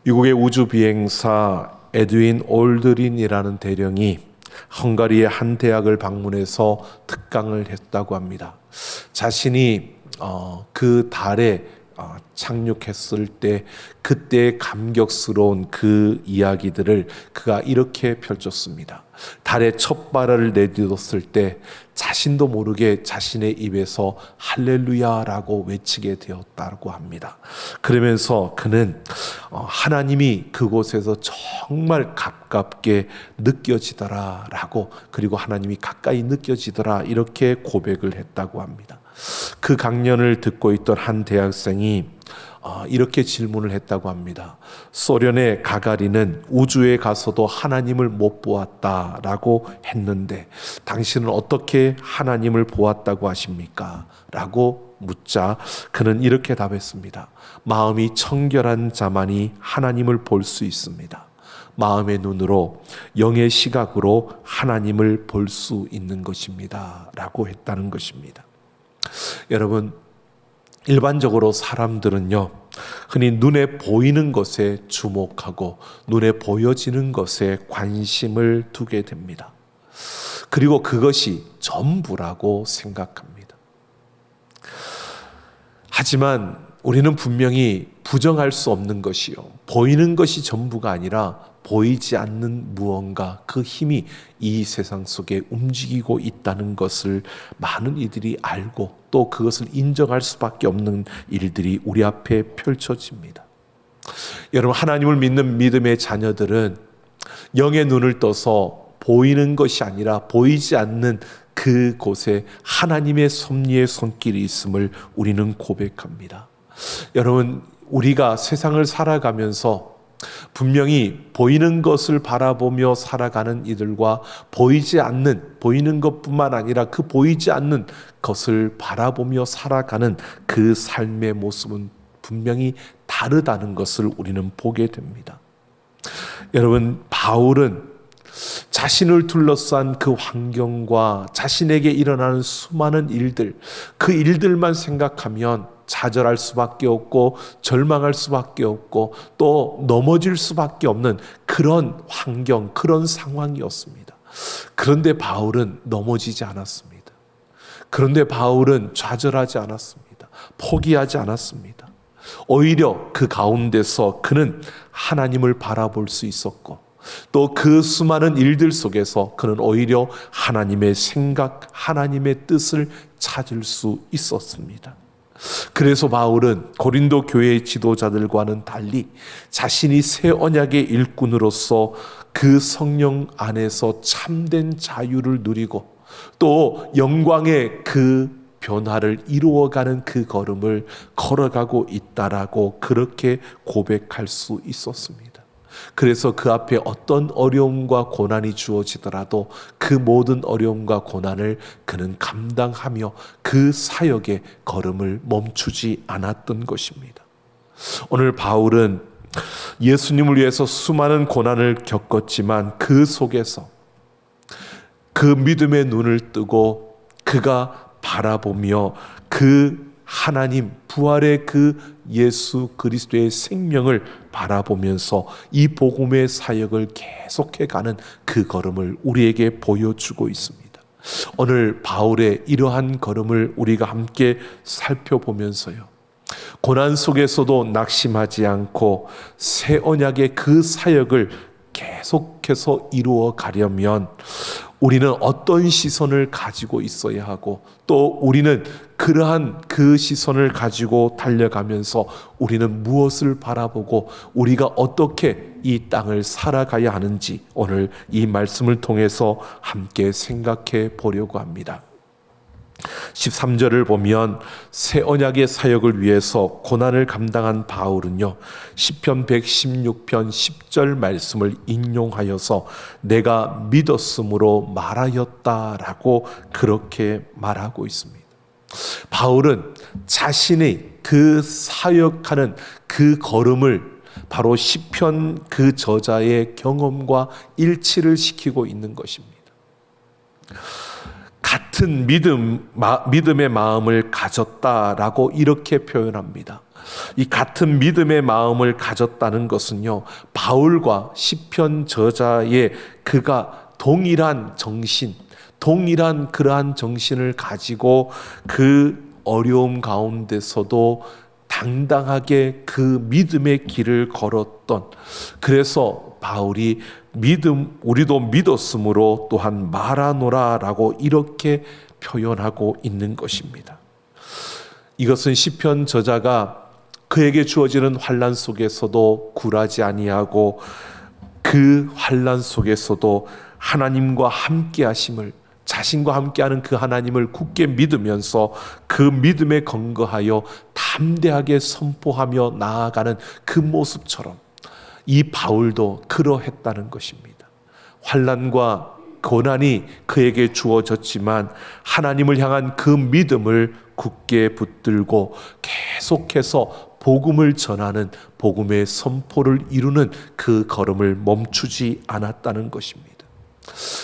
미국의 우주 비행사 에드윈 올드린이라는 대령이 헝가리의 한 대학을 방문해서 특강을 했다고 합니다. 자신이 그 달에 착륙했을 때 그때의 감격스러운 그 이야기들을 그가 이렇게 펼쳤습니다. 달에 첫 발을 내딛었을 때 자신도 모르게 자신의 입에서 할렐루야라고 외치게 되었다고 합니다. 그러면서 그는 하나님이 그곳에서 정말 가깝게 느껴지더라라고, 그리고 하나님이 가까이 느껴지더라, 이렇게 고백을 했다고 합니다. 그 강연을 듣고 있던 한 대학생이 이렇게 질문을 했다고 합니다. 소련의 가가린은 우주에 가서도 하나님을 못 보았다라고 했는데 당신은 어떻게 하나님을 보았다고 하십니까? 라고 묻자 그는 이렇게 답했습니다. 마음이 청결한 자만이 하나님을 볼 수 있습니다. 마음의 눈으로, 영의 시각으로 하나님을 볼 수 있는 것입니다 라고 했다는 것입니다. 여러분, 일반적으로 사람들은요, 흔히 눈에 보이는 것에 주목하고 눈에 보여지는 것에 관심을 두게 됩니다. 그리고 그것이 전부라고 생각합니다. 하지만 우리는 분명히 부정할 수 없는 것이요, 보이는 것이 전부가 아니라 보이지 않는 무언가, 그 힘이 이 세상 속에 움직이고 있다는 것을 많은 이들이 알고 또 그것을 인정할 수밖에 없는 일들이 우리 앞에 펼쳐집니다. 여러분, 하나님을 믿는 믿음의 자녀들은 영의 눈을 떠서 보이는 것이 아니라 보이지 않는 그곳에 하나님의 섭리의 손길이 있음을 우리는 고백합니다. 여러분, 우리가 세상을 살아가면서 분명히 보이는 것을 바라보며 살아가는 이들과 보이지 않는, 보이는 것뿐만 아니라 그 보이지 않는 것을 바라보며 살아가는 그 삶의 모습은 분명히 다르다는 것을 우리는 보게 됩니다. 여러분, 바울은 자신을 둘러싼 그 환경과 자신에게 일어나는 수많은 일들, 그 일들만 생각하면 좌절할 수밖에 없고 절망할 수밖에 없고 또 넘어질 수밖에 없는 그런 환경, 그런 상황이었습니다. 그런데 바울은 넘어지지 않았습니다. 그런데 바울은 좌절하지 않았습니다. 포기하지 않았습니다. 오히려 그 가운데서 그는 하나님을 바라볼 수 있었고 또 그 수많은 일들 속에서 그는 오히려 하나님의 생각, 하나님의 뜻을 찾을 수 있었습니다. 그래서 바울은 고린도 교회의 지도자들과는 달리 자신이 새 언약의 일꾼으로서 그 성령 안에서 참된 자유를 누리고 또 영광의 그 변화를 이루어가는 그 걸음을 걸어가고 있다라고 그렇게 고백할 수 있었습니다. 그래서 그 앞에 어떤 어려움과 고난이 주어지더라도 그 모든 어려움과 고난을 그는 감당하며 그 사역의 걸음을 멈추지 않았던 것입니다. 오늘 바울은 예수님을 위해서 수많은 고난을 겪었지만 그 속에서 그 믿음의 눈을 뜨고 그가 바라보며 그 하나님 부활의 그 예수 그리스도의 생명을 바라보면서 이 복음의 사역을 계속해가는 그 걸음을 우리에게 보여주고 있습니다. 오늘 바울의 이러한 걸음을 우리가 함께 살펴보면서요, 고난 속에서도 낙심하지 않고 새 언약의 그 사역을 계속해서 이루어 가려면 우리는 어떤 시선을 가지고 있어야 하고 또 우리는 그러한 그 시선을 가지고 달려가면서 우리는 무엇을 바라보고 우리가 어떻게 이 땅을 살아가야 하는지 오늘 이 말씀을 통해서 함께 생각해 보려고 합니다. 13절을 보면 새 언약의 사역을 위해서 고난을 감당한 바울은요, 시편 116편 10절 말씀을 인용하여서 내가 믿었으므로 말하였다라고 그렇게 말하고 있습니다. 바울은 자신의 그 사역하는 그 걸음을 바로 시편 그 저자의 경험과 일치를 시키고 있는 것입니다. 같은 믿음의 마음을 가졌다라고 이렇게 표현합니다. 이 같은 믿음의 마음을 가졌다는 것은요, 바울과 시편 저자의 그가 동일한 정신, 동일한 그러한 정신을 가지고 그 어려움 가운데서도 당당하게 그 믿음의 길을 걸었던, 그래서 바울이 우리도 믿었으므로 또한 말하노라라고 이렇게 표현하고 있는 것입니다. 이것은 시편 저자가 그에게 주어지는 환난 속에서도 굴하지 아니하고 그 환난 속에서도 하나님과 함께 하심을, 자신과 함께하는 그 하나님을 굳게 믿으면서 그 믿음에 근거하여 담대하게 선포하며 나아가는 그 모습처럼 이 바울도 그러했다는 것입니다. 환난과 고난이 그에게 주어졌지만 하나님을 향한 그 믿음을 굳게 붙들고 계속해서 복음을 전하는 복음의 선포를 이루는 그 걸음을 멈추지 않았다는 것입니다.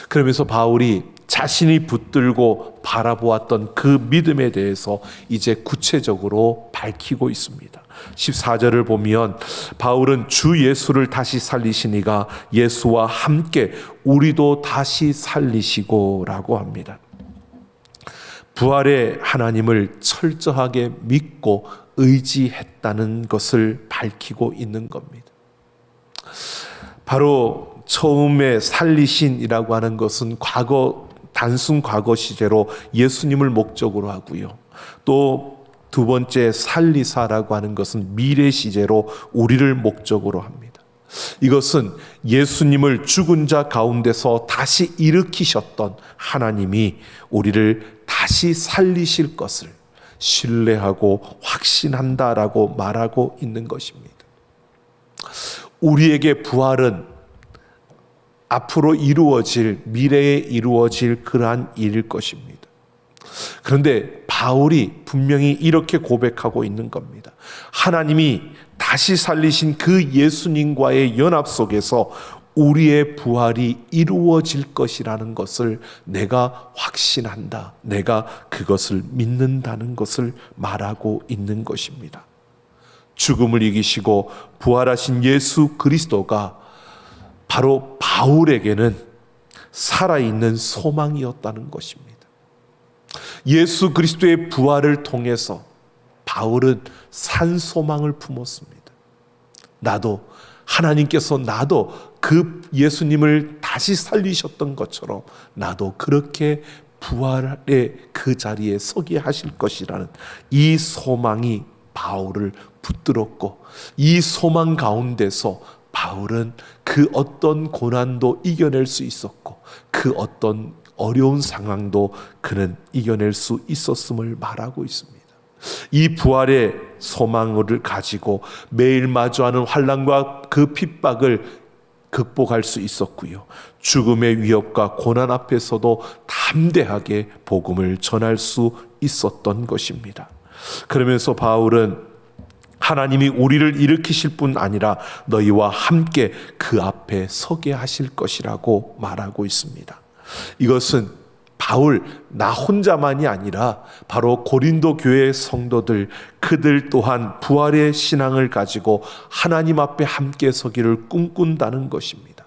그러면서 바울이 자신이 붙들고 바라보았던 그 믿음에 대해서 이제 구체적으로 밝히고 있습니다. 14절을 보면 바울은 주 예수를 다시 살리신 이가 예수와 함께 우리도 다시 살리시고 라고 합니다. 부활의 하나님을 철저하게 믿고 의지했다는 것을 밝히고 있는 겁니다. 바로 처음에 살리신이라고 하는 것은 단순 과거 시제로 예수님을 목적으로 하고요. 또 두 번째 살리사라고 하는 것은 미래 시제로 우리를 목적으로 합니다. 이것은 예수님을 죽은 자 가운데서 다시 일으키셨던 하나님이 우리를 다시 살리실 것을 신뢰하고 확신한다라고 말하고 있는 것입니다. 우리에게 부활은 앞으로 이루어질, 미래에 이루어질 그러한 일일 것입니다. 그런데 바울이 분명히 이렇게 고백하고 있는 겁니다. 하나님이 다시 살리신 그 예수님과의 연합 속에서 우리의 부활이 이루어질 것이라는 것을 내가 확신한다. 내가 그것을 믿는다는 것을 말하고 있는 것입니다. 죽음을 이기시고 부활하신 예수 그리스도가 바로 바울에게는 살아있는 소망이었다는 것입니다. 예수 그리스도의 부활을 통해서 바울은 산 소망을 품었습니다. 하나님께서 나도 그 예수님을 다시 살리셨던 것처럼 나도 그렇게 부활의 그 자리에 서게 하실 것이라는 이 소망이 바울을 붙들었고, 이 소망 가운데서 바울은 그 어떤 고난도 이겨낼 수 있었고 그 어떤 어려운 상황도 그는 이겨낼 수 있었음을 말하고 있습니다. 이 부활의 소망을 가지고 매일 마주하는 환난과 그 핍박을 극복할 수 있었고요. 죽음의 위협과 고난 앞에서도 담대하게 복음을 전할 수 있었던 것입니다. 그러면서 바울은 하나님이 우리를 일으키실 뿐 아니라 너희와 함께 그 앞에 서게 하실 것이라고 말하고 있습니다. 이것은 바울 나 혼자만이 아니라 바로 고린도 교회 성도들, 그들 또한 부활의 신앙을 가지고 하나님 앞에 함께 서기를 꿈꾼다는 것입니다.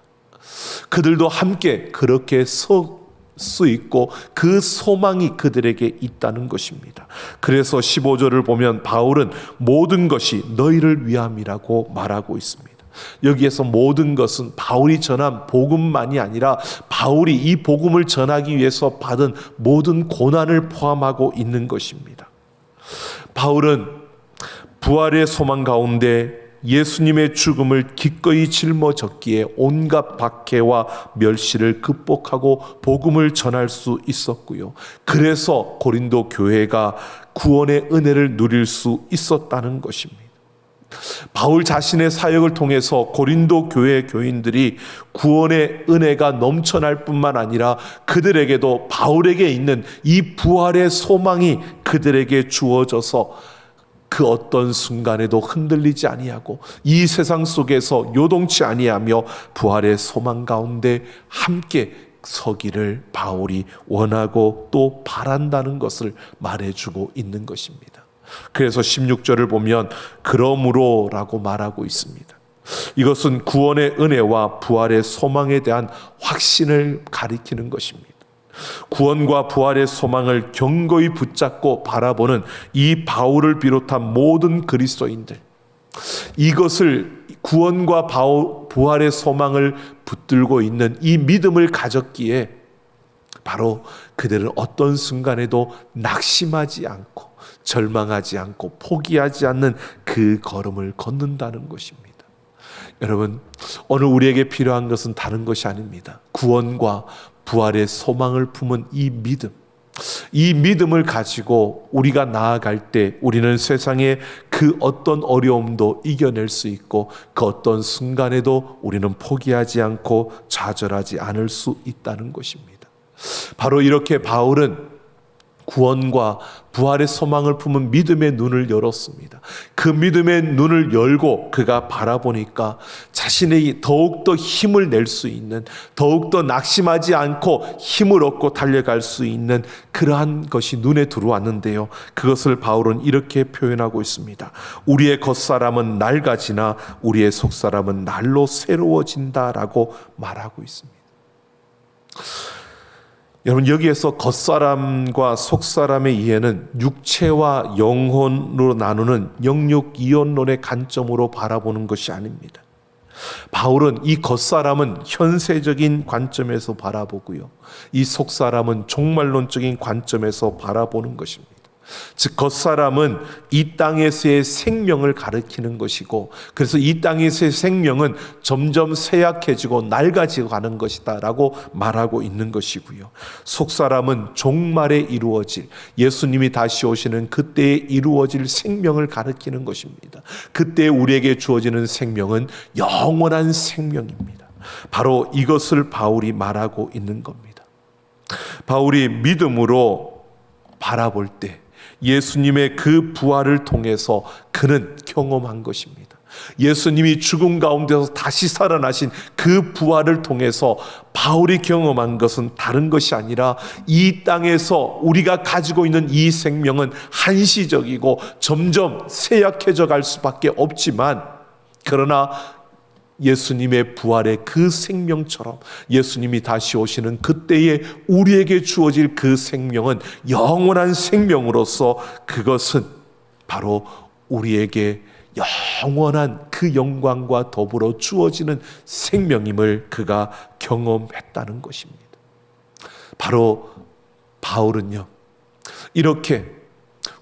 그들도 함께 그렇게 서 수 있고 그 소망이 그들에게 있다는 것입니다. 그래서 15절을 보면 바울은 모든 것이 너희를 위함이라고 말하고 있습니다. 여기에서 모든 것은 바울이 전한 복음만이 아니라 바울이 이 복음을 전하기 위해서 받은 모든 고난을 포함하고 있는 것입니다. 바울은 부활의 소망 가운데 예수님의 죽음을 기꺼이 짊어졌기에 온갖 박해와 멸시를 극복하고 복음을 전할 수 있었고요. 그래서 고린도 교회가 구원의 은혜를 누릴 수 있었다는 것입니다. 바울 자신의 사역을 통해서 고린도 교회 교인들이 구원의 은혜가 넘쳐날 뿐만 아니라 그들에게도 바울에게 있는 이 부활의 소망이 그들에게 주어져서 그 어떤 순간에도 흔들리지 아니하고 이 세상 속에서 요동치 아니하며 부활의 소망 가운데 함께 서기를 바울이 원하고 또 바란다는 것을 말해주고 있는 것입니다. 그래서 16절을 보면 그러므로라고 말하고 있습니다. 이것은 구원의 은혜와 부활의 소망에 대한 확신을 가리키는 것입니다. 구원과 부활의 소망을 견고히 붙잡고 바라보는 이 바울을 비롯한 모든 그리스도인들, 이것을 구원과 부활의 소망을 붙들고 있는 이 믿음을 가졌기에 바로 그들은 어떤 순간에도 낙심하지 않고 절망하지 않고 포기하지 않는 그 걸음을 걷는다는 것입니다. 여러분, 오늘 우리에게 필요한 것은 다른 것이 아닙니다. 구원과 부활의 소망을 품은 이 믿음, 이 믿음을 가지고 우리가 나아갈 때 우리는 세상의 그 어떤 어려움도 이겨낼 수 있고 그 어떤 순간에도 우리는 포기하지 않고 좌절하지 않을 수 있다는 것입니다. 바로 이렇게 바울은 구원과 부활의 소망을 품은 믿음의 눈을 열었습니다. 그 믿음의 눈을 열고 그가 바라보니까 자신의 더욱더 힘을 낼 수 있는, 더욱더 낙심하지 않고 힘을 얻고 달려갈 수 있는 그러한 것이 눈에 들어왔는데요. 그것을 바울은 이렇게 표현하고 있습니다. 우리의 겉사람은 낡아지나 우리의 속사람은 날로 새로워진다라고 말하고 있습니다. 여러분, 여기에서 겉사람과 속사람의 이해는 육체와 영혼으로 나누는 영육이혼론의 관점으로 바라보는 것이 아닙니다. 바울은 이 겉사람은 현세적인 관점에서 바라보고요, 이 속사람은 종말론적인 관점에서 바라보는 것입니다. 즉 겉사람은 이 땅에서의 생명을 가리키는 것이고, 그래서 이 땅에서의 생명은 점점 쇠약해지고 낡아지고 가는 것이다 라고 말하고 있는 것이고요, 속사람은 종말에 이루어질, 예수님이 다시 오시는 그때에 이루어질 생명을 가리키는 것입니다. 그때 우리에게 주어지는 생명은 영원한 생명입니다. 바로 이것을 바울이 말하고 있는 겁니다. 바울이 믿음으로 바라볼 때 예수님의 그 부활을 통해서 그는 경험한 것입니다. 예수님이 죽음 가운데서 다시 살아나신 그 부활을 통해서 바울이 경험한 것은 다른 것이 아니라 이 땅에서 우리가 가지고 있는 이 생명은 한시적이고 점점 쇠약해져 갈 수밖에 없지만, 그러나 예수님의 부활의 그 생명처럼 예수님이 다시 오시는 그때에 우리에게 주어질 그 생명은 영원한 생명으로서 그것은 바로 우리에게 영원한 그 영광과 더불어 주어지는 생명임을 그가 경험했다는 것입니다. 바로 바울은요, 이렇게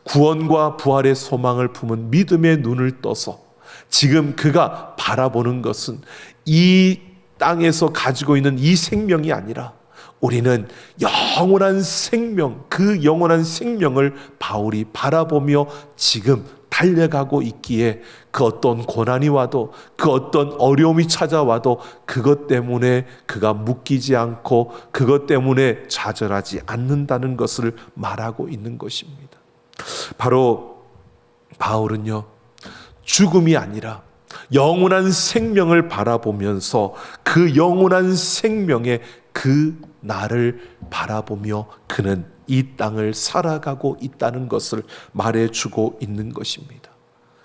구원과 부활의 소망을 품은 믿음의 눈을 떠서 지금 그가 바라보는 것은 이 땅에서 가지고 있는 이 생명이 아니라 우리는 영원한 생명, 그 영원한 생명을 바울이 바라보며 지금 달려가고 있기에 그 어떤 고난이 와도, 그 어떤 어려움이 찾아와도 그것 때문에 그가 묶이지 않고 그것 때문에 좌절하지 않는다는 것을 말하고 있는 것입니다. 바로 바울은요, 죽음이 아니라 영원한 생명을 바라보면서 그 영원한 생명의 그 날을 바라보며 그는 이 땅을 살아가고 있다는 것을 말해주고 있는 것입니다.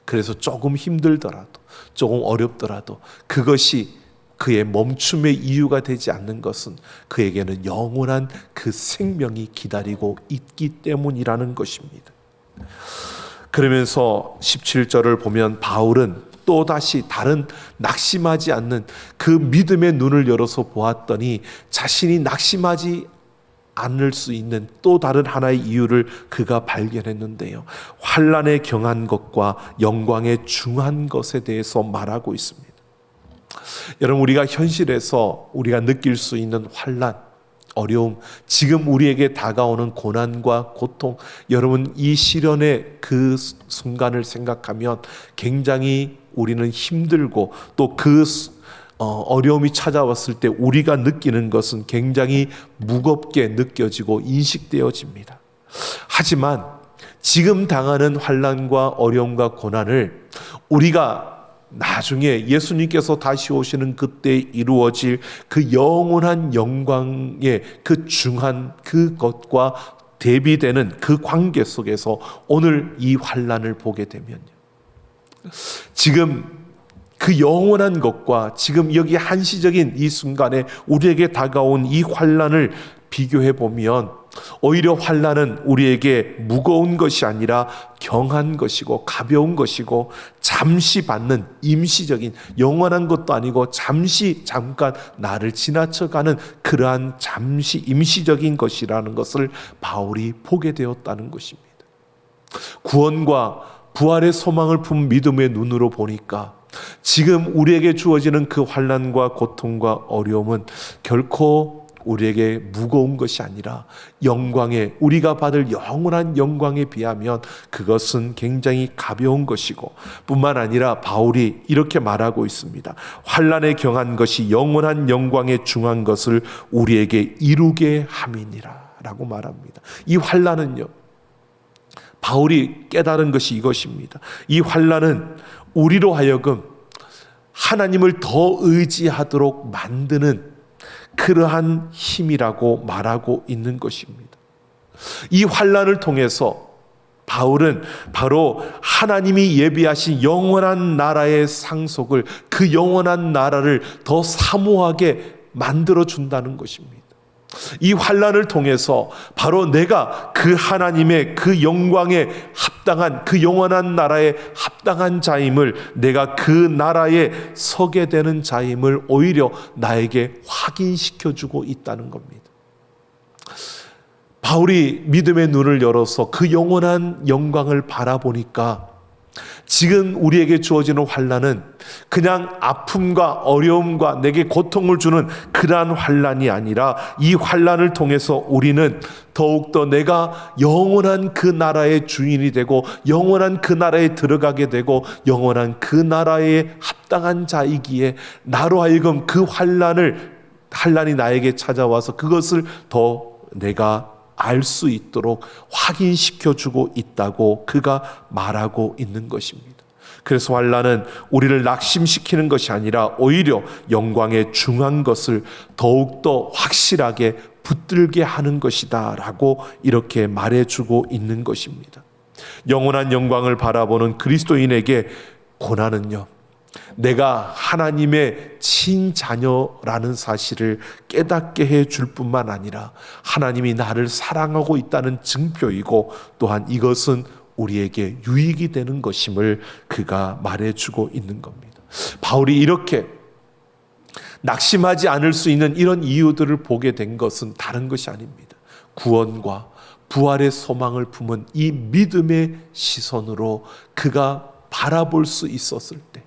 그래서 조금 힘들더라도, 조금 어렵더라도 그것이 그의 멈춤의 이유가 되지 않는 것은 그에게는 영원한 그 생명이 기다리고 있기 때문이라는 것입니다. 그러면서 17절을 보면 바울은 또다시 다른 낙심하지 않는 그 믿음의 눈을 열어서 보았더니 자신이 낙심하지 않을 수 있는 또 다른 하나의 이유를 그가 발견했는데요, 환난에 경한 것과 영광에 중한 것에 대해서 말하고 있습니다. 여러분, 우리가 현실에서 우리가 느낄 수 있는 환난, 어려움, 지금 우리에게 다가오는 고난과 고통, 여러분 이 시련의 그 순간을 생각하면 굉장히 우리는 힘들고 또 그 어려움이 찾아왔을 때 우리가 느끼는 것은 굉장히 무겁게 느껴지고 인식되어집니다. 하지만 지금 당하는 환난과 어려움과 고난을 우리가 나중에 예수님께서 다시 오시는 그때 이루어질 그 영원한 영광의 그 중한 그것과 대비되는 그 관계 속에서 오늘 이 환난을 보게 되면요, 지금 그 영원한 것과 지금 여기 한시적인 이 순간에 우리에게 다가온 이 환난을 비교해 보면 오히려 환난은 우리에게 무거운 것이 아니라 경한 것이고 가벼운 것이고 잠시 받는 임시적인, 영원한 것도 아니고 잠깐 나를 지나쳐가는 그러한 잠시 임시적인 것이라는 것을 바울이 보게 되었다는 것입니다. 구원과 부활의 소망을 품 믿음의 눈으로 보니까 지금 우리에게 주어지는 그 환난과 고통과 어려움은 결코 우리에게 무거운 것이 아니라 영광에, 우리가 받을 영원한 영광에 비하면 그것은 굉장히 가벼운 것이고, 뿐만 아니라 바울이 이렇게 말하고 있습니다. 환난에 경한 것이 영원한 영광에 중한 것을 우리에게 이루게 함이니라 라고 말합니다. 이 환난은요, 바울이 깨달은 것이 이것입니다. 이 환난은 우리로 하여금 하나님을 더 의지하도록 만드는 그러한 힘이라고 말하고 있는 것입니다. 이 환난을 통해서 바울은 바로 하나님이 예비하신 영원한 나라의 상속을, 그 영원한 나라를 더 사모하게 만들어 준다는 것입니다. 이 환난을 통해서 바로 내가 그 하나님의 그 영광에 합당한, 그 영원한 나라에 합당한 자임을, 내가 그 나라에 서게 되는 자임을 오히려 나에게 확인시켜주고 있다는 겁니다. 바울이 믿음의 눈을 열어서 그 영원한 영광을 바라보니까 지금 우리에게 주어지는 환난은 그냥 아픔과 어려움과 내게 고통을 주는 그러한 환난이 아니라, 이 환난을 통해서 우리는 더욱더 내가 영원한 그 나라의 주인이 되고 영원한 그 나라에 들어가게 되고 영원한 그 나라에 합당한 자이기에 나로 하여금 그 환난이 나에게 찾아와서 그것을 더 내가 알 수 있도록 확인시켜주고 있다고 그가 말하고 있는 것입니다. 그래서 환난은 우리를 낙심시키는 것이 아니라 오히려 영광에 중한 것을 더욱더 확실하게 붙들게 하는 것이다 라고 이렇게 말해주고 있는 것입니다. 영원한 영광을 바라보는 그리스도인에게 고난은요, 내가 하나님의 친자녀라는 사실을 깨닫게 해줄 뿐만 아니라 하나님이 나를 사랑하고 있다는 증표이고, 또한 이것은 우리에게 유익이 되는 것임을 그가 말해주고 있는 겁니다. 바울이 이렇게 낙심하지 않을 수 있는 이런 이유들을 보게 된 것은 다른 것이 아닙니다. 구원과 부활의 소망을 품은 이 믿음의 시선으로 그가 바라볼 수 있었을 때,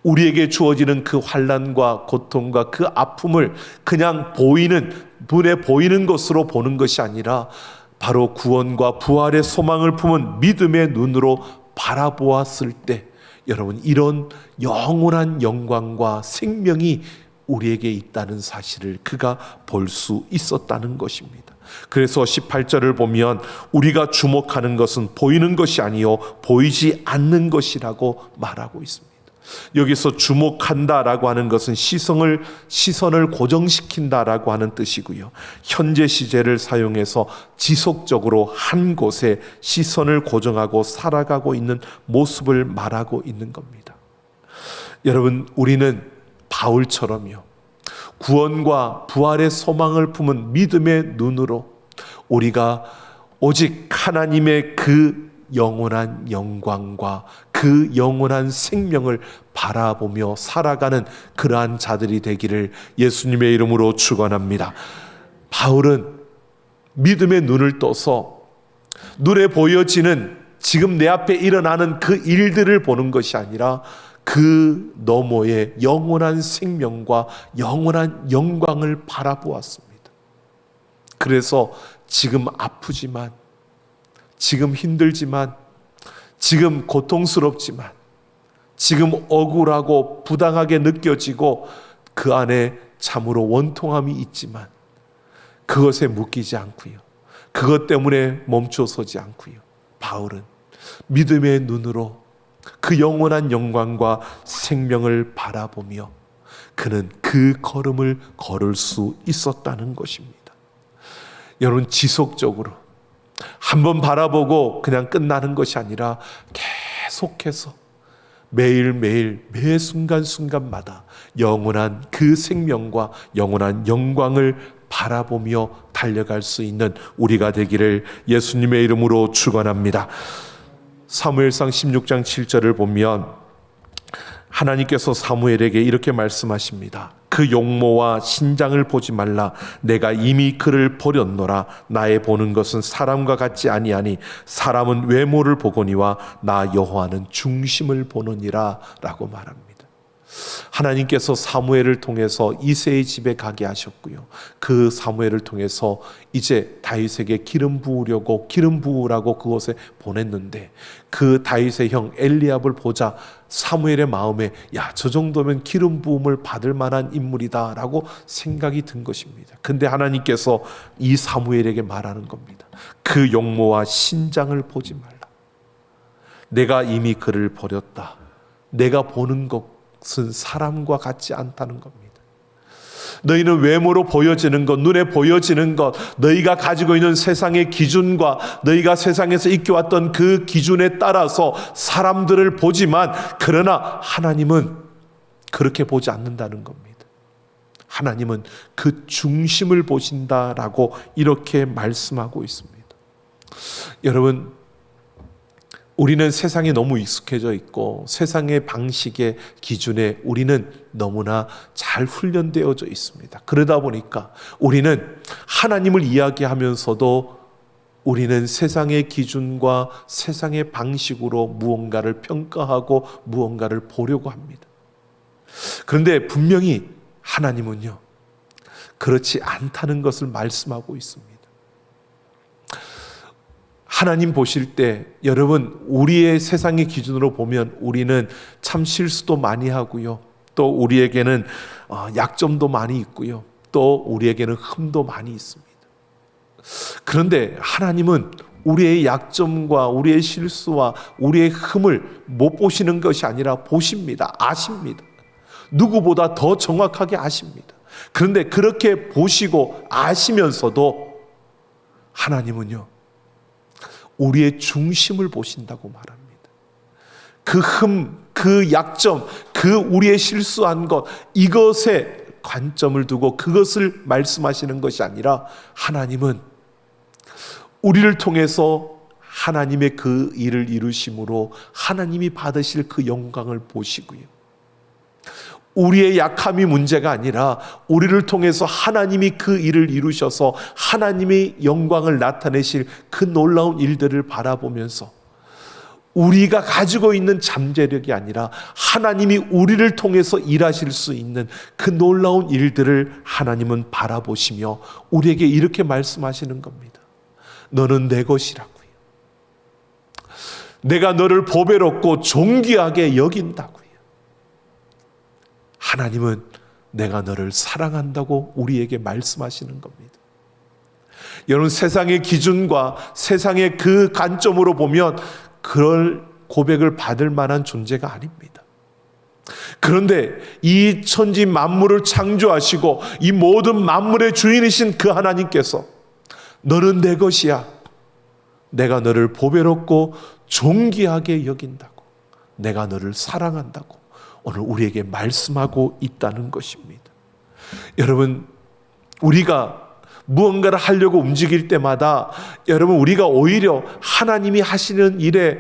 우리에게 주어지는 그 환난과 고통과 그 아픔을 그냥 눈에 보이는 것으로 보는 것이 아니라 바로 구원과 부활의 소망을 품은 믿음의 눈으로 바라보았을 때, 여러분, 이런 영원한 영광과 생명이 우리에게 있다는 사실을 그가 볼 수 있었다는 것입니다. 그래서 18절을 보면 우리가 주목하는 것은 보이는 것이 아니요 보이지 않는 것이라고 말하고 있습니다. 여기서 주목한다라고 하는 것은 시선을 고정시킨다라고 하는 뜻이고요, 현재 시제를 사용해서 지속적으로 한 곳에 시선을 고정하고 살아가고 있는 모습을 말하고 있는 겁니다. 여러분, 우리는 바울처럼요, 구원과 부활의 소망을 품은 믿음의 눈으로 우리가 오직 하나님의 그 영원한 영광과 그 영원한 생명을 바라보며 살아가는 그러한 자들이 되기를 예수님의 이름으로 축원합니다. 바울은 믿음의 눈을 떠서 눈에 보여지는 지금 내 앞에 일어나는 그 일들을 보는 것이 아니라 그 너머의 영원한 생명과 영원한 영광을 바라보았습니다. 그래서 지금 아프지만, 지금 힘들지만, 지금 고통스럽지만, 지금 억울하고 부당하게 느껴지고 그 안에 참으로 원통함이 있지만 그것에 묶이지 않고요, 그것 때문에 멈춰서지 않고요, 바울은 믿음의 눈으로 그 영원한 영광과 생명을 바라보며 그는 그 걸음을 걸을 수 있었다는 것입니다. 여러분, 지속적으로 한번 바라보고 그냥 끝나는 것이 아니라 계속해서 매일매일 매 순간순간마다 영원한 그 생명과 영원한 영광을 바라보며 달려갈 수 있는 우리가 되기를 예수님의 이름으로 축원합니다. 사무엘상 16장 7절을 보면 하나님께서 사무엘에게 이렇게 말씀하십니다. 그 용모와 신장을 보지 말라. 내가 이미 그를 버렸노라. 나의 보는 것은 사람과 같지 아니하니 사람은 외모를 보거니와 나 여호와는 중심을 보느니라 라고 말합니다. 하나님께서 사무엘을 통해서 이새의 집에 가게 하셨고요. 그 사무엘을 통해서 이제 다윗에게 기름 부으려고 기름 부으라고 그곳에 보냈는데 그 다윗의 형 엘리압을 보자 사무엘의 마음에 저 정도면 기름 부음을 받을 만한 인물이다 라고 생각이 든 것입니다. 근데 하나님께서 이 사무엘에게 말하는 겁니다. 그 용모와 신장을 보지 말라. 내가 이미 그를 버렸다. 내가 보는 것은 사람과 같지 않다는 겁니다. 너희는 외모로 보여지는 것, 눈에 보여지는 것, 너희가 가지고 있는 세상의 기준과 너희가 세상에서 익혀왔던 그 기준에 따라서 사람들을 보지만 그러나 하나님은 그렇게 보지 않는다는 겁니다. 하나님은 그 중심을 보신다라고 이렇게 말씀하고 있습니다. 여러분, 우리는 세상에 너무 익숙해져 있고 세상의 방식의 기준에 우리는 너무나 잘 훈련되어져 있습니다. 그러다 보니까 우리는 하나님을 이야기하면서도 우리는 세상의 기준과 세상의 방식으로 무언가를 평가하고 무언가를 보려고 합니다. 그런데 분명히 하나님은요, 그렇지 않다는 것을 말씀하고 있습니다. 하나님 보실 때 여러분, 우리의 세상의 기준으로 보면 우리는 참 실수도 많이 하고요, 또 우리에게는 약점도 많이 있고요, 또 우리에게는 흠도 많이 있습니다. 그런데 하나님은 우리의 약점과 우리의 실수와 우리의 흠을 못 보시는 것이 아니라 보십니다. 아십니다. 누구보다 더 정확하게 아십니다. 그런데 그렇게 보시고 아시면서도 하나님은요, 우리의 중심을 보신다고 말합니다. 그 흠, 그 약점, 그 우리의 실수한 것, 이것에 관점을 두고 그것을 말씀하시는 것이 아니라 하나님은 우리를 통해서 하나님의 그 일을 이루심으로 하나님이 받으실 그 영광을 보시고요, 우리의 약함이 문제가 아니라 우리를 통해서 하나님이 그 일을 이루셔서 하나님의 영광을 나타내실 그 놀라운 일들을 바라보면서 우리가 가지고 있는 잠재력이 아니라 하나님이 우리를 통해서 일하실 수 있는 그 놀라운 일들을 하나님은 바라보시며 우리에게 이렇게 말씀하시는 겁니다. 너는 내 것이라고요. 내가 너를 보배롭고 존귀하게 여긴다고요. 하나님은 내가 너를 사랑한다고 우리에게 말씀하시는 겁니다. 여러분, 세상의 기준과 세상의 그 관점으로 보면 그럴 고백을 받을 만한 존재가 아닙니다. 그런데 이 천지 만물을 창조하시고 이 모든 만물의 주인이신 그 하나님께서 너는 내 것이야, 내가 너를 보배롭고 존귀하게 여긴다고, 내가 너를 사랑한다고 오늘 우리에게 말씀하고 있다는 것입니다. 여러분, 우리가 무언가를 하려고 움직일 때마다 여러분, 우리가 오히려 하나님이 하시는 일에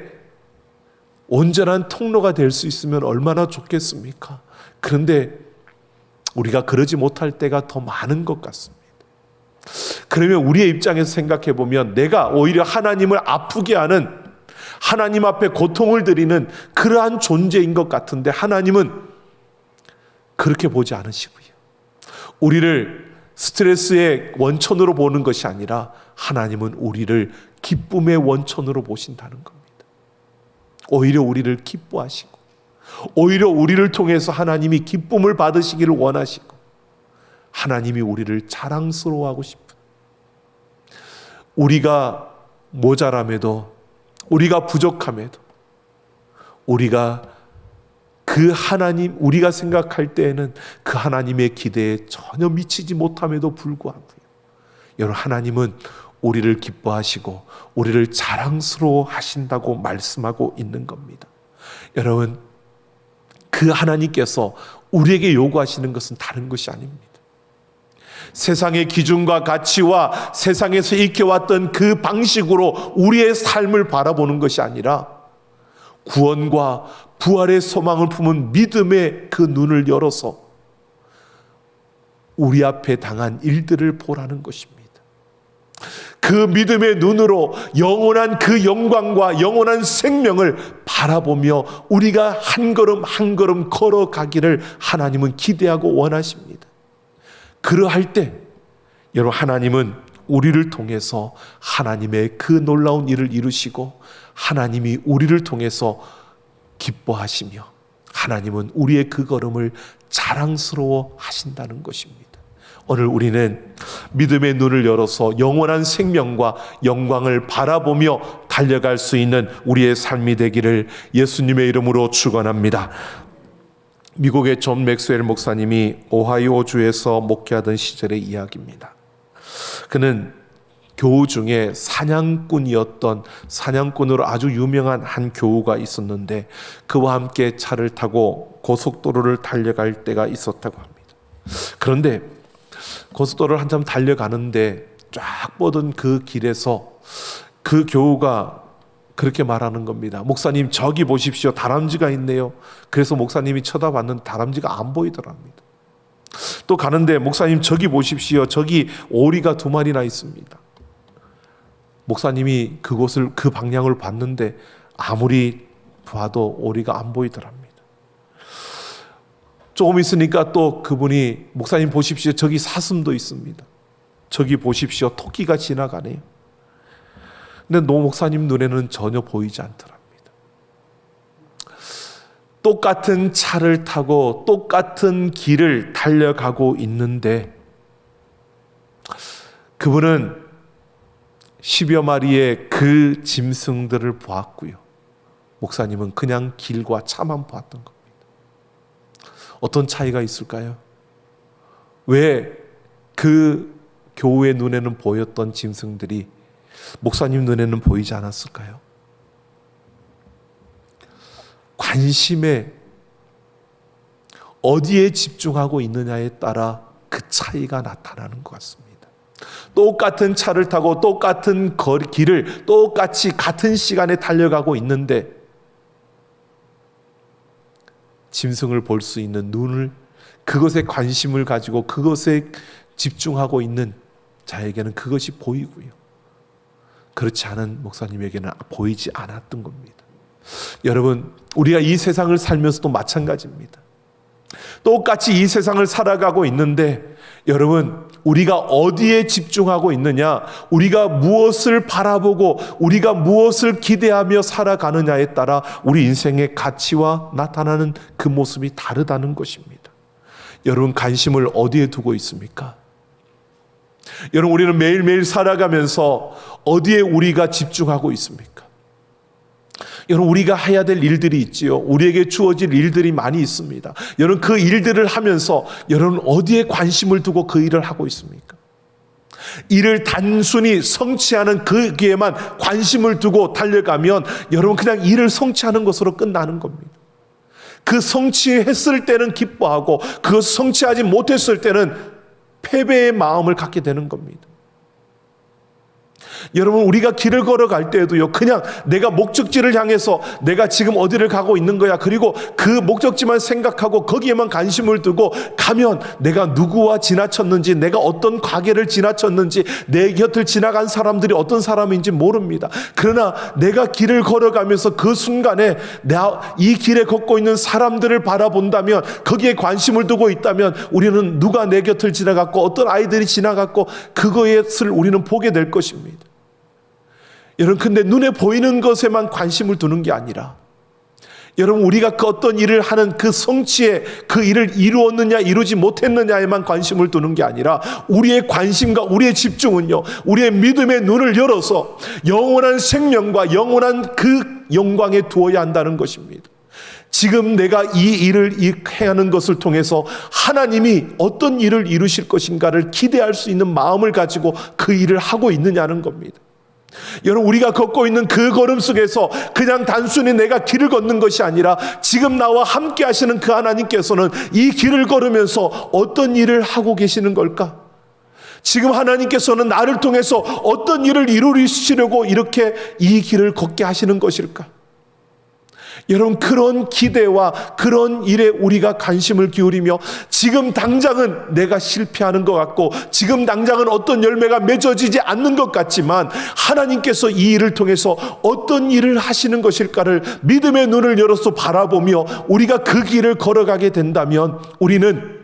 온전한 통로가 될 수 있으면 얼마나 좋겠습니까? 그런데 우리가 그러지 못할 때가 더 많은 것 같습니다. 그러면 우리의 입장에서 생각해 보면 내가 오히려 하나님을 아프게 하는, 하나님 앞에 고통을 드리는 그러한 존재인 것 같은데 하나님은 그렇게 보지 않으시고요, 우리를 스트레스의 원천으로 보는 것이 아니라 하나님은 우리를 기쁨의 원천으로 보신다는 겁니다. 오히려 우리를 기뻐하시고 오히려 우리를 통해서 하나님이 기쁨을 받으시기를 원하시고 하나님이 우리를 자랑스러워하고 싶은, 우리가 모자람에도, 우리가 부족함에도 우리가 그 하나님, 우리가 생각할 때에는 그 하나님의 기대에 전혀 미치지 못함에도 불구하고요, 여러분, 하나님은 우리를 기뻐하시고 우리를 자랑스러워 하신다고 말씀하고 있는 겁니다. 여러분, 그 하나님께서 우리에게 요구하시는 것은 다른 것이 아닙니다. 세상의 기준과 가치와 세상에서 익혀왔던 그 방식으로 우리의 삶을 바라보는 것이 아니라 구원과 부활의 소망을 품은 믿음의 그 눈을 열어서 우리 앞에 당한 일들을 보라는 것입니다. 그 믿음의 눈으로 영원한 그 영광과 영원한 생명을 바라보며 우리가 한 걸음 한 걸음 걸어가기를 하나님은 기대하고 원하십니다. 그러할 때 여러분, 하나님은 우리를 통해서 하나님의 그 놀라운 일을 이루시고 하나님이 우리를 통해서 기뻐하시며 하나님은 우리의 그 걸음을 자랑스러워 하신다는 것입니다. 오늘 우리는 믿음의 눈을 열어서 영원한 생명과 영광을 바라보며 달려갈 수 있는 우리의 삶이 되기를 예수님의 이름으로 축원합니다. 미국의 존 맥스웰 목사님이 오하이오주에서 목회하던 시절의 이야기입니다. 그는 교우 중에 사냥꾼으로 아주 유명한 한 교우가 있었는데 그와 함께 차를 타고 고속도로를 달려갈 때가 있었다고 합니다. 그런데 고속도로를 한참 달려가는데 쫙 뻗은 그 길에서 그 교우가 그렇게 말하는 겁니다. 목사님, 저기 보십시오. 다람쥐가 있네요. 그래서 목사님이 쳐다봤는데 다람쥐가 안 보이더랍니다. 또 가는데 목사님, 저기 보십시오. 저기 오리가 2마리나 있습니다. 목사님이 그 방향을 봤는데 아무리 봐도 오리가 안 보이더랍니다. 조금 있으니까 또 그분이 목사님 보십시오. 저기 사슴도 있습니다. 저기 보십시오. 토끼가 지나가네요. 근데 노 목사님 눈에는 전혀 보이지 않더랍니다. 똑같은 차를 타고 똑같은 길을 달려가고 있는데 그분은 10여 마리의 그 짐승들을 보았고요. 목사님은 그냥 길과 차만 보았던 겁니다. 어떤 차이가 있을까요? 왜 그 교우의 눈에는 보였던 짐승들이 목사님 눈에는 보이지 않았을까요? 관심에 어디에 집중하고 있느냐에 따라 그 차이가 나타나는 것 같습니다. 똑같은 차를 타고 똑같은 길을 똑같이 같은 시간에 달려가고 있는데 짐승을 볼 수 있는 눈을, 그것에 관심을 가지고 그것에 집중하고 있는 자에게는 그것이 보이고요. 그렇지 않은 목사님에게는 보이지 않았던 겁니다. 여러분, 우리가 이 세상을 살면서도 마찬가지입니다. 똑같이 이 세상을 살아가고 있는데 여러분, 우리가 어디에 집중하고 있느냐, 우리가 무엇을 바라보고 우리가 무엇을 기대하며 살아가느냐에 따라 우리 인생의 가치와 나타나는 그 모습이 다르다는 것입니다. 여러분, 관심을 어디에 두고 있습니까? 여러분, 우리는 매일매일 살아가면서 어디에 우리가 집중하고 있습니까? 여러분, 우리가 해야 될 일들이 있지요. 우리에게 주어질 일들이 많이 있습니다. 여러분, 그 일들을 하면서 여러분 어디에 관심을 두고 그 일을 하고 있습니까? 일을 단순히 성취하는 거기에만 관심을 두고 달려가면 여러분 그냥 일을 성취하는 것으로 끝나는 겁니다. 그 성취했을 때는 기뻐하고 그 성취하지 못했을 때는 패배의 마음을 갖게 되는 겁니다. 여러분, 우리가 길을 걸어갈 때에도요, 그냥 내가 목적지를 향해서 내가 지금 어디를 가고 있는 거야, 그리고 그 목적지만 생각하고 거기에만 관심을 두고 가면 내가 누구와 지나쳤는지, 내가 어떤 가게를 지나쳤는지, 내 곁을 지나간 사람들이 어떤 사람인지 모릅니다. 그러나 내가 길을 걸어가면서 그 순간에 이 길에 걷고 있는 사람들을 바라본다면, 거기에 관심을 두고 있다면 우리는 누가 내 곁을 지나갔고 어떤 아이들이 지나갔고 그것을 우리는 보게 될 것입니다. 여러분, 근데 눈에 보이는 것에만 관심을 두는 게 아니라 여러분, 우리가 그 어떤 일을 하는 그 성취에 그 일을 이루었느냐 이루지 못했느냐에만 관심을 두는 게 아니라 우리의 관심과 우리의 집중은요, 우리의 믿음의 눈을 열어서 영원한 생명과 영원한 그 영광에 두어야 한다는 것입니다. 지금 내가 이 일을 해야 하는 것을 통해서 하나님이 어떤 일을 이루실 것인가를 기대할 수 있는 마음을 가지고 그 일을 하고 있느냐는 겁니다. 여러분, 우리가 걷고 있는 그 걸음 속에서 그냥 단순히 내가 길을 걷는 것이 아니라 지금 나와 함께 하시는 그 하나님께서는 이 길을 걸으면서 어떤 일을 하고 계시는 걸까? 지금 하나님께서는 나를 통해서 어떤 일을 이루시려고 이렇게 이 길을 걷게 하시는 것일까? 여러분, 그런 기대와 그런 일에 우리가 관심을 기울이며 지금 당장은 내가 실패하는 것 같고 지금 당장은 어떤 열매가 맺어지지 않는 것 같지만 하나님께서 이 일을 통해서 어떤 일을 하시는 것일까를 믿음의 눈을 열어서 바라보며 우리가 그 길을 걸어가게 된다면 우리는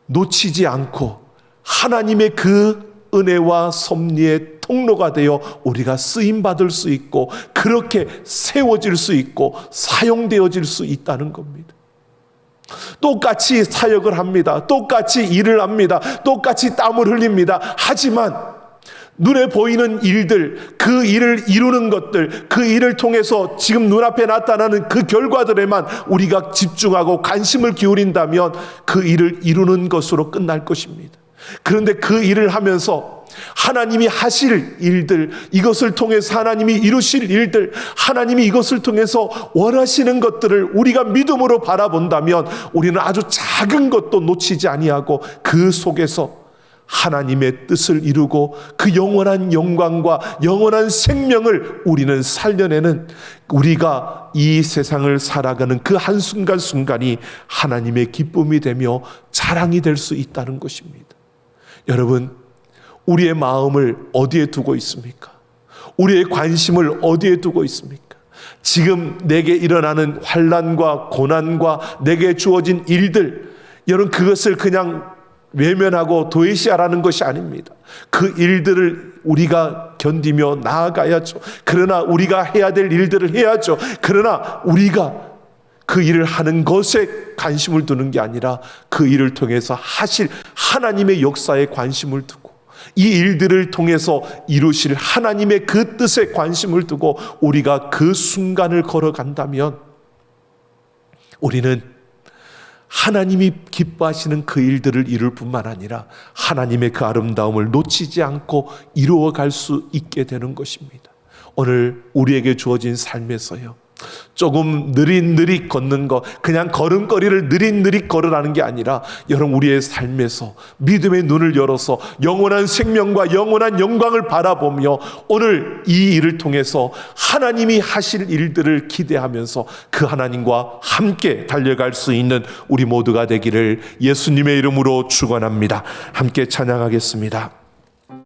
놓치지 않고 하나님의 그 은혜와 섭리의 통로가 되어 우리가 쓰임받을 수 있고 그렇게 세워질 수 있고 사용되어질 수 있다는 겁니다. 똑같이 사역을 합니다. 똑같이 일을 합니다. 똑같이 땀을 흘립니다. 하지만 눈에 보이는 일들, 그 일을 이루는 것들, 그 일을 통해서 지금 눈앞에 나타나는 그 결과들에만 우리가 집중하고 관심을 기울인다면 그 일을 이루는 것으로 끝날 것입니다. 그런데 그 일을 하면서 하나님이 하실 일들, 이것을 통해서 하나님이 이루실 일들, 하나님이 이것을 통해서 원하시는 것들을 우리가 믿음으로 바라본다면 우리는 아주 작은 것도 놓치지 아니하고 그 속에서 하나님의 뜻을 이루고 그 영원한 영광과 영원한 생명을 우리는 살려내는, 우리가 이 세상을 살아가는 그 한순간순간이 하나님의 기쁨이 되며 자랑이 될 수 있다는 것입니다. 여러분, 우리의 마음을 어디에 두고 있습니까? 우리의 관심을 어디에 두고 있습니까? 지금 내게 일어나는 환난과 고난과 내게 주어진 일들, 여러분, 그것을 그냥 외면하고 도외시하라는 것이 아닙니다. 그 일들을 우리가 견디며 나아가야죠. 그러나 우리가 해야 될 일들을 해야죠. 그러나 우리가 그 일을 하는 것에 관심을 두는 게 아니라 그 일을 통해서 하실 하나님의 역사에 관심을 두고 이 일들을 통해서 이루실 하나님의 그 뜻에 관심을 두고 우리가 그 순간을 걸어간다면 우리는 하나님이 기뻐하시는 그 일들을 이룰 뿐만 아니라 하나님의 그 아름다움을 놓치지 않고 이루어갈 수 있게 되는 것입니다. 오늘 우리에게 주어진 삶에서요, 조금 느릿느릿 걷는 거, 그냥 걸음걸이를 느릿느릿 걸으라는 게 아니라 여러분, 우리의 삶에서 믿음의 눈을 열어서 영원한 생명과 영원한 영광을 바라보며 오늘 이 일을 통해서 하나님이 하실 일들을 기대하면서 그 하나님과 함께 달려갈 수 있는 우리 모두가 되기를 예수님의 이름으로 축원합니다. 함께 찬양하겠습니다.